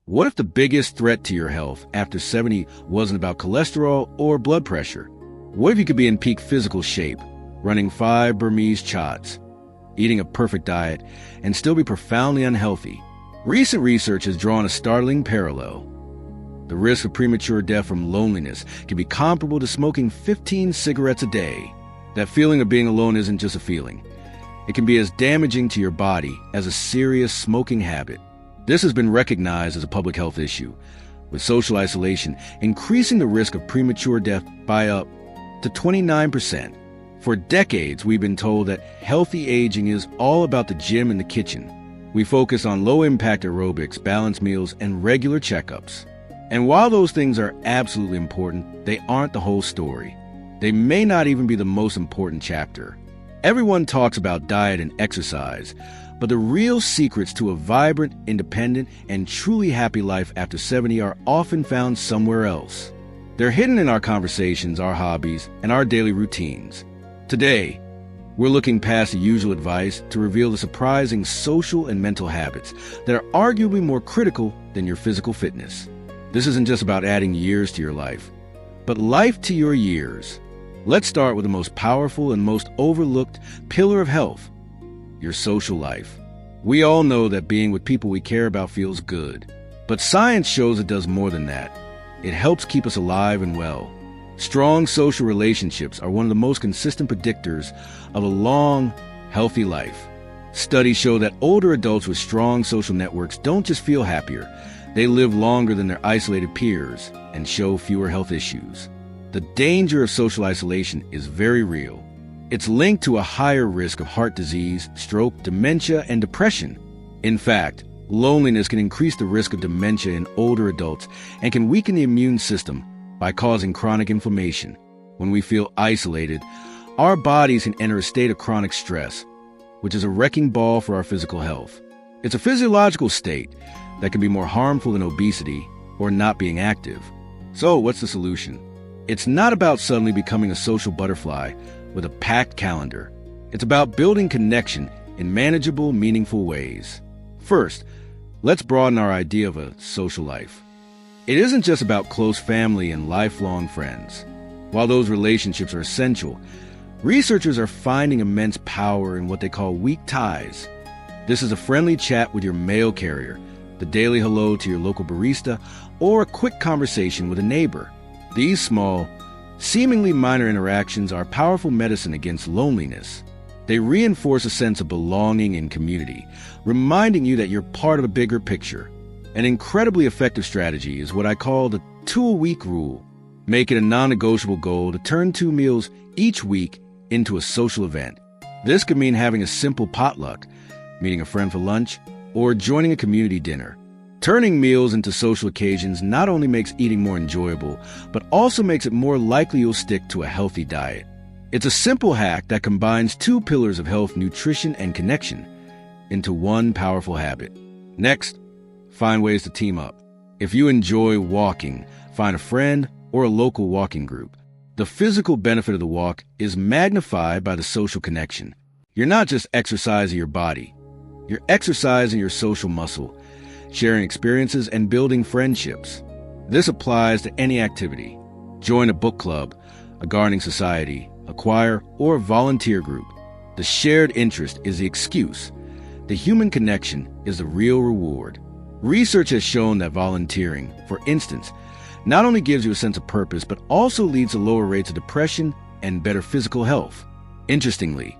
What if the biggest threat to your health after 70 wasn't about cholesterol or blood pressure? What if you could be in peak physical shape, running 5 Burmese chots, eating a perfect diet, and still be profoundly unhealthy? Recent research has drawn a startling parallel. The risk of premature death from loneliness can be comparable to smoking 15 cigarettes a day. That feeling of being alone isn't just a feeling. It can be as damaging to your body as a serious smoking habit. This has been recognized as a public health issue, with social isolation increasing the risk of premature death by up to 29%. For decades, we've been told that healthy aging is all about the gym and the kitchen. We focus on low-impact aerobics, balanced meals, and regular checkups. And while those things are absolutely important, they aren't the whole story. They may not even be the most important chapter. Everyone talks about diet and exercise, but the real secrets to a vibrant, independent, and truly happy life after 70 are often found somewhere else. They're hidden in our conversations, our hobbies, and our daily routines. Today, we're looking past the usual advice to reveal the surprising social and mental habits that are arguably more critical than your physical fitness. This isn't just about adding years to your life, but life to your years. Let's start with the most powerful and most overlooked pillar of health, your social life. We all know that being with people we care about feels good, but science shows it does more than that. It helps keep us alive and well. Strong social relationships are one of the most consistent predictors of a long, healthy life. Studies show that older adults with strong social networks don't just feel happier, they live longer than their isolated peers and show fewer health issues. The danger of social isolation is very real. It's linked to a higher risk of heart disease, stroke, dementia, and depression. In fact, loneliness can increase the risk of dementia in older adults and can weaken the immune system by causing chronic inflammation. When we feel isolated, our bodies can enter a state of chronic stress, which is a wrecking ball for our physical health. It's a physiological state that can be more harmful than obesity or not being active. So, what's the solution? It's not about suddenly becoming a social butterfly with a packed calendar. It's about building connection in manageable, meaningful ways. First, let's broaden our idea of a social life. It isn't just about close family and lifelong friends. While those relationships are essential, researchers are finding immense power in what they call weak ties. This is a friendly chat with your mail carrier, the daily hello to your local barista, or a quick conversation with a neighbor. These small, seemingly minor interactions are powerful medicine against loneliness. They reinforce a sense of belonging and community, reminding you that you're part of a bigger picture. An incredibly effective strategy is what I call the 2-a-week rule. Make it a non-negotiable goal to turn 2 meals each week into a social event. This could mean having a simple potluck, meeting a friend for lunch, or joining a community dinner. Turning meals into social occasions not only makes eating more enjoyable, but also makes it more likely you'll stick to a healthy diet. It's a simple hack that combines 2 pillars of health, nutrition, and connection into one powerful habit. Next, find ways to team up. If you enjoy walking, find a friend or a local walking group. The physical benefit of the walk is magnified by the social connection. You're not just exercising your body, you're exercising your social muscle, sharing experiences and building friendships. This applies to any activity. Join a book club, a gardening society, a choir, or a volunteer group. The shared interest is the excuse. The human connection is the real reward. Research has shown that volunteering, for instance, not only gives you a sense of purpose, but also leads to lower rates of depression and better physical health. Interestingly,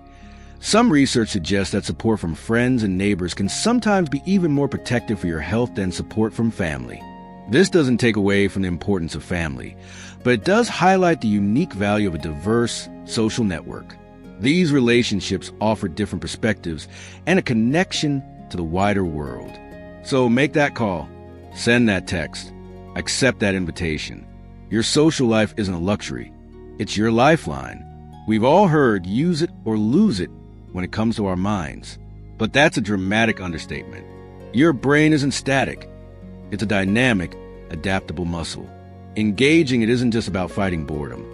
some research suggests that support from friends and neighbors can sometimes be even more protective for your health than support from family. This doesn't take away from the importance of family, but it does highlight the unique value of a diverse social network. These relationships offer different perspectives and a connection to the wider world. So make that call, send that text, accept that invitation. Your social life isn't a luxury. It's your lifeline. We've all heard use it or lose it when it comes to our minds. But that's a dramatic understatement. Your brain isn't static. It's a dynamic, adaptable muscle. Engaging it isn't just about fighting boredom.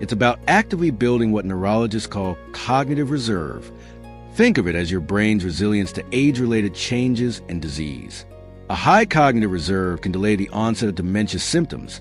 It's about actively building what neurologists call cognitive reserve. Think of it as your brain's resilience to age-related changes and disease. A high cognitive reserve can delay the onset of dementia symptoms,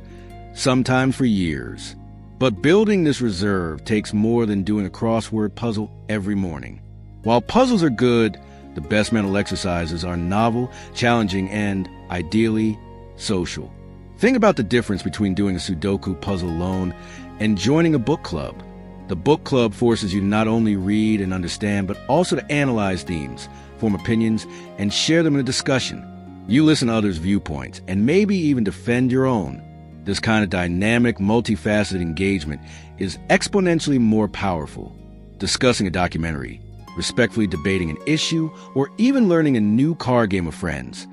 sometimes for years. But building this reserve takes more than doing a crossword puzzle every morning. While puzzles are good, the best mental exercises are novel, challenging, and, ideally, social. Think about the difference between doing a Sudoku puzzle alone and joining a book club. The book club forces you to not only read and understand, but also to analyze themes, form opinions, and share them in a discussion. You listen to others' viewpoints, and maybe even defend your own. This kind of dynamic, multifaceted engagement is exponentially more powerful. Discussing a documentary, respectfully debating an issue, or even learning a new card game with friends.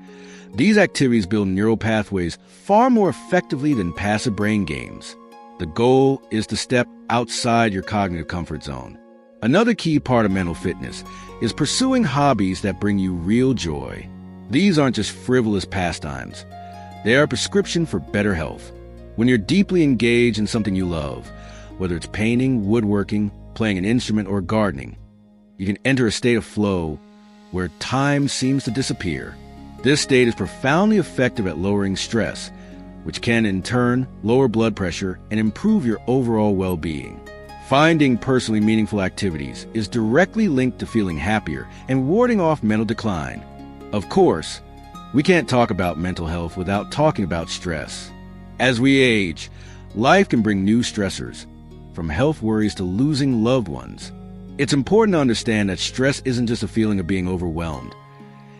These activities build neural pathways far more effectively than passive brain games. The goal is to step outside your cognitive comfort zone. Another key part of mental fitness is pursuing hobbies that bring you real joy. These aren't just frivolous pastimes. They are a prescription for better health. When you're deeply engaged in something you love, whether it's painting, woodworking, playing an instrument, or gardening, you can enter a state of flow where time seems to disappear. This state is profoundly effective at lowering stress, which can in turn lower blood pressure and improve your overall well-being. Finding personally meaningful activities is directly linked to feeling happier and warding off mental decline. Of course, we can't talk about mental health without talking about stress. As we age, life can bring new stressors, from health worries to losing loved ones. It's important to understand that stress isn't just a feeling of being overwhelmed.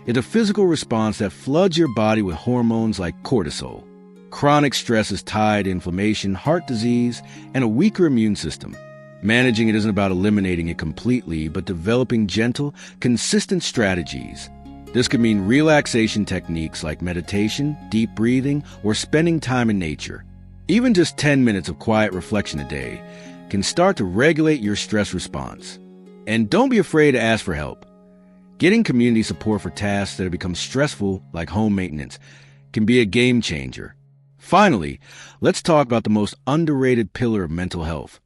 It's a physical response that floods your body with hormones like cortisol. Chronic stress is tied to inflammation, heart disease, and a weaker immune system. Managing it isn't about eliminating it completely, but developing gentle, consistent strategies. This could mean relaxation techniques like meditation, deep breathing, or spending time in nature. Even just 10 minutes of quiet reflection a day can start to regulate your stress response. And don't be afraid to ask for help. Getting community support for tasks that have become stressful, like home maintenance, can be a game changer. Finally, let's talk about the most underrated pillar of mental health: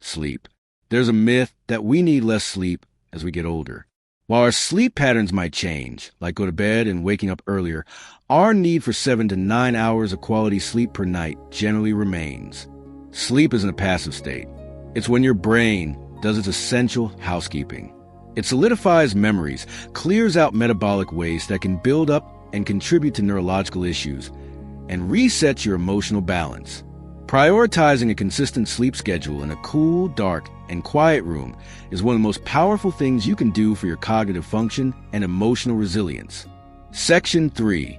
sleep. There's a myth that we need less sleep as we get older. While our sleep patterns might change, like go to bed and waking up earlier, our need for 7 to 9 hours of quality sleep per night generally remains. Sleep isn't a passive state. It's when your brain does its essential housekeeping. It solidifies memories, clears out metabolic waste that can build up and contribute to neurological issues, and resets your emotional balance. Prioritizing a consistent sleep schedule in a cool, dark, and quiet room is one of the most powerful things you can do for your cognitive function and emotional resilience. Section 3.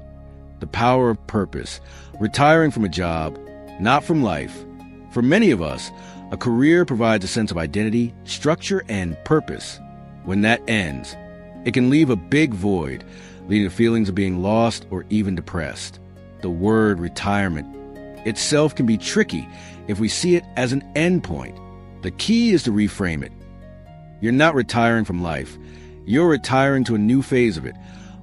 The power of purpose. Retiring from a job, not from life. For many of us, a career provides a sense of identity, structure, and purpose. When that ends, it can leave a big void, leading to feelings of being lost or even depressed. The word retirement itself can be tricky if we see it as an endpoint. The key is to reframe it. You're not retiring from life. You're retiring to a new phase of it,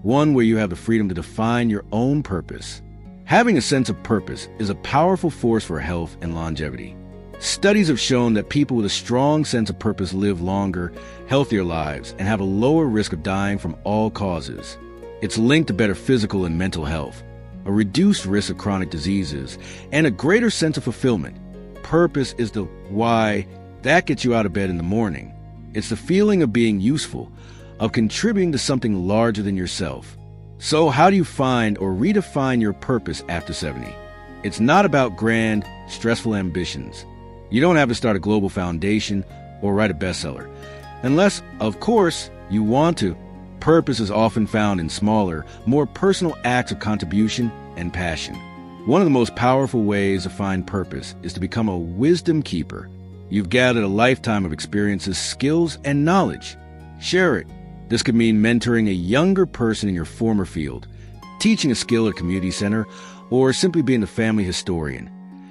one where you have the freedom to define your own purpose. Having a sense of purpose is a powerful force for health and longevity. Studies have shown that people with a strong sense of purpose live longer, healthier lives and have a lower risk of dying from all causes. It's linked to better physical and mental health, a reduced risk of chronic diseases, and a greater sense of fulfillment. Purpose is the why that gets you out of bed in the morning. It's the feeling of being useful, of contributing to something larger than yourself. So how do you find or redefine your purpose after 70? It's not about grand, stressful ambitions. You don't have to start a global foundation or write a bestseller. Unless, of course, you want to. Purpose is often found in smaller, more personal acts of contribution and passion. One of the most powerful ways to find purpose is to become a wisdom keeper. You've gathered a lifetime of experiences, skills, and knowledge. Share it. This could mean mentoring a younger person in your former field, teaching a skill at a community center, or simply being a family historian.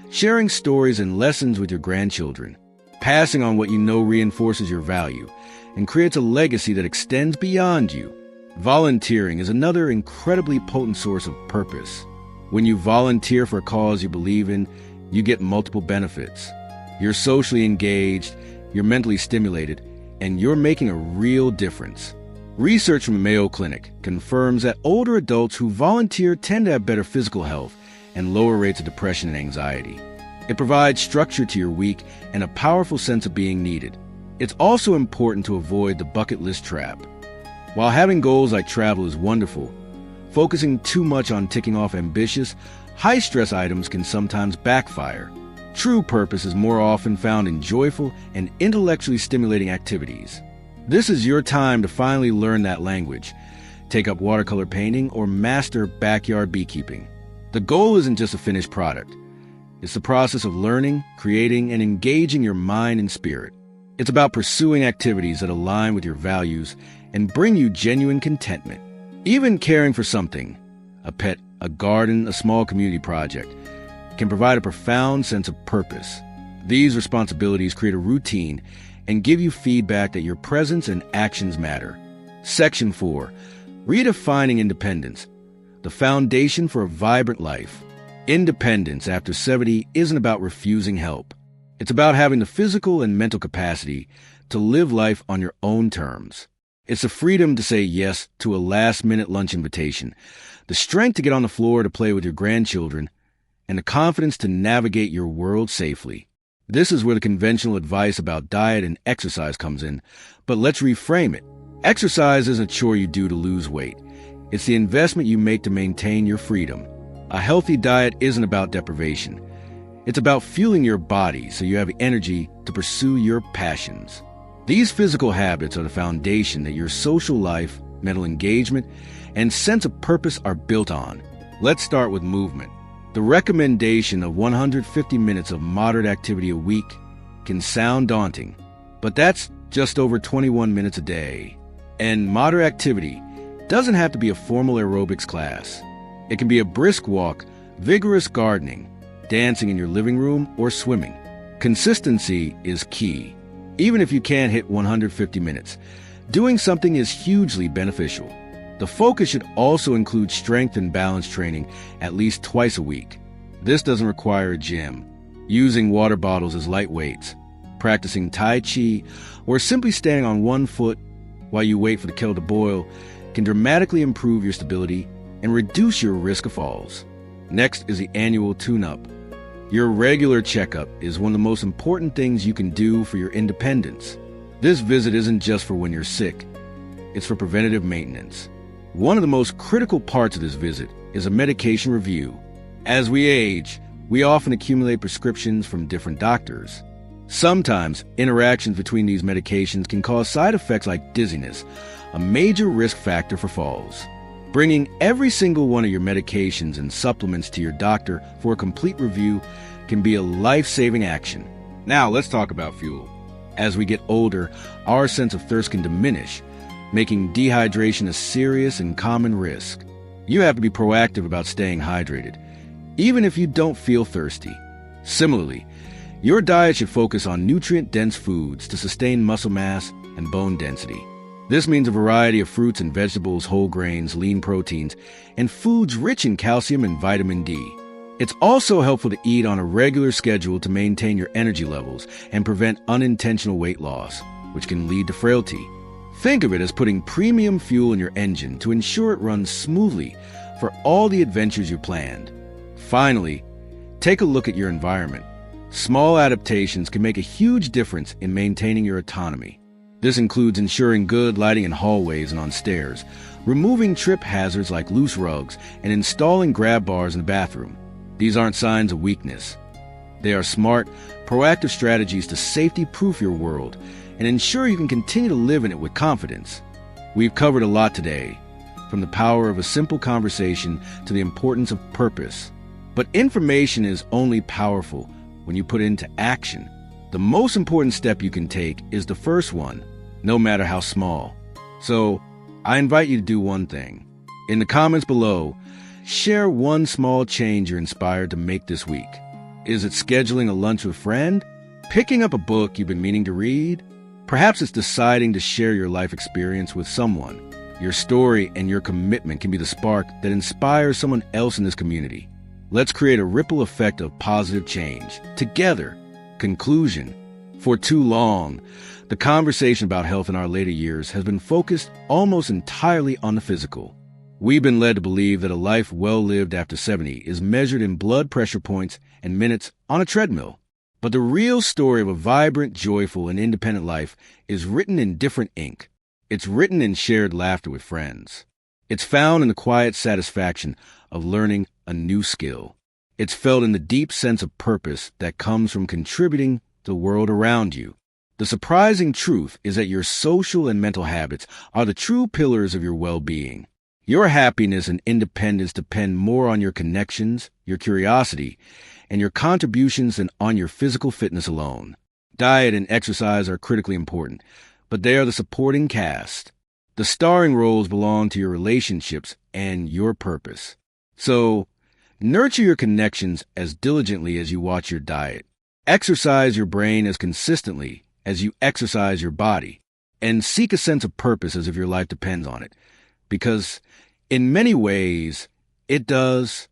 Sharing stories and lessons with your grandchildren. Passing on what you know reinforces your value and creates a legacy that extends beyond you. Volunteering is another incredibly potent source of purpose. When you volunteer for a cause you believe in, you get multiple benefits. You're socially engaged, you're mentally stimulated, and you're making a real difference. Research from the Mayo Clinic confirms that older adults who volunteer tend to have better physical health and lower rates of depression and anxiety. It provides structure to your week and a powerful sense of being needed. It's also important to avoid the bucket list trap. While having goals like travel is wonderful, focusing too much on ticking off ambitious, high-stress items can sometimes backfire. True purpose is more often found in joyful and intellectually stimulating activities. This is your time to finally learn that language, take up watercolor painting, or master backyard beekeeping. The goal isn't just a finished product. It's the process of learning, creating, and engaging your mind and spirit. It's about pursuing activities that align with your values and bring you genuine contentment. Even caring for something, a pet, a garden, a small community project, can provide a profound sense of purpose. These responsibilities create a routine and give you feedback that your presence and actions matter. Section 4. Redefining independence, the foundation for a vibrant life. Independence after 70 isn't about refusing help. It's about having the physical and mental capacity to live life on your own terms. It's the freedom to say yes to a last-minute lunch invitation, the strength to get on the floor to play with your grandchildren, and the confidence to navigate your world safely. This is where the conventional advice about diet and exercise comes in, but let's reframe it. Exercise isn't a chore you do to lose weight. It's the investment you make to maintain your freedom. A healthy diet isn't about deprivation. It's about fueling your body so you have energy to pursue your passions. These physical habits are the foundation that your social life, mental engagement, and sense of purpose are built on. Let's start with movement. The recommendation of 150 minutes of moderate activity a week can sound daunting, but that's just over 21 minutes a day. And moderate activity doesn't have to be a formal aerobics class. It can be a brisk walk, vigorous gardening, dancing in your living room, or swimming. Consistency is key. Even if you can't hit 150 minutes, doing something is hugely beneficial. The focus should also include strength and balance training at least twice a week. This doesn't require a gym. Using water bottles as light weights, practicing Tai Chi, or simply standing on one foot while you wait for the kettle to boil can dramatically improve your stability and reduce your risk of falls. Next is the annual tune-up. Your regular checkup is one of the most important things you can do for your independence. This visit isn't just for when you're sick. It's for preventative maintenance. One of the most critical parts of this visit is a medication review. As we age, we often accumulate prescriptions from different doctors. Sometimes, interactions between these medications can cause side effects like dizziness, a major risk factor for falls. Bringing every single one of your medications and supplements to your doctor for a complete review can be a life-saving action. Now, let's talk about fuel. As we get older, our sense of thirst can diminish, making dehydration a serious and common risk. You have to be proactive about staying hydrated, even if you don't feel thirsty. Similarly, your diet should focus on nutrient-dense foods to sustain muscle mass and bone density. This means a variety of fruits and vegetables, whole grains, lean proteins, and foods rich in calcium and vitamin D. It's also helpful to eat on a regular schedule to maintain your energy levels and prevent unintentional weight loss, which can lead to frailty. Think of it as putting premium fuel in your engine to ensure it runs smoothly for all the adventures you planned. Finally, take a look at your environment. Small adaptations can make a huge difference in maintaining your autonomy. This includes ensuring good lighting in hallways and on stairs, removing trip hazards like loose rugs, and installing grab bars in the bathroom. These aren't signs of weakness. They are smart, proactive strategies to safety-proof your world and ensure you can continue to live in it with confidence. We've covered a lot today, from the power of a simple conversation to the importance of purpose. But information is only powerful when you put it into action. The most important step you can take is the first one, no matter how small. So, I invite you to do one thing. In the comments below, share one small change you're inspired to make this week. Is it scheduling a lunch with a friend? Picking up a book you've been meaning to read? Perhaps it's deciding to share your life experience with someone. Your story and your commitment can be the spark that inspires someone else in this community. Let's create a ripple effect of positive change, together. Conclusion. For too long, The conversation about health in our later years has been focused almost entirely on the physical. We've been led to believe that a life well lived after 70 is measured in blood pressure points and minutes on a treadmill. But the real story of a vibrant, joyful, and independent life is written in different ink. It's written in shared laughter with friends. It's found in the quiet satisfaction of learning a new skill. It's felt in the deep sense of purpose that comes from contributing to the world around you. The surprising truth is that your social and mental habits are the true pillars of your well-being. Your happiness and independence depend more on your connections, your curiosity, and your contributions than on your physical fitness alone. Diet and exercise are critically important, but they are the supporting cast. The starring roles belong to your relationships and your purpose. So, nurture your connections as diligently as you watch your diet. Exercise your brain as consistently as you exercise your body, and seek a sense of purpose as if your life depends on it. Because, in many ways, it does.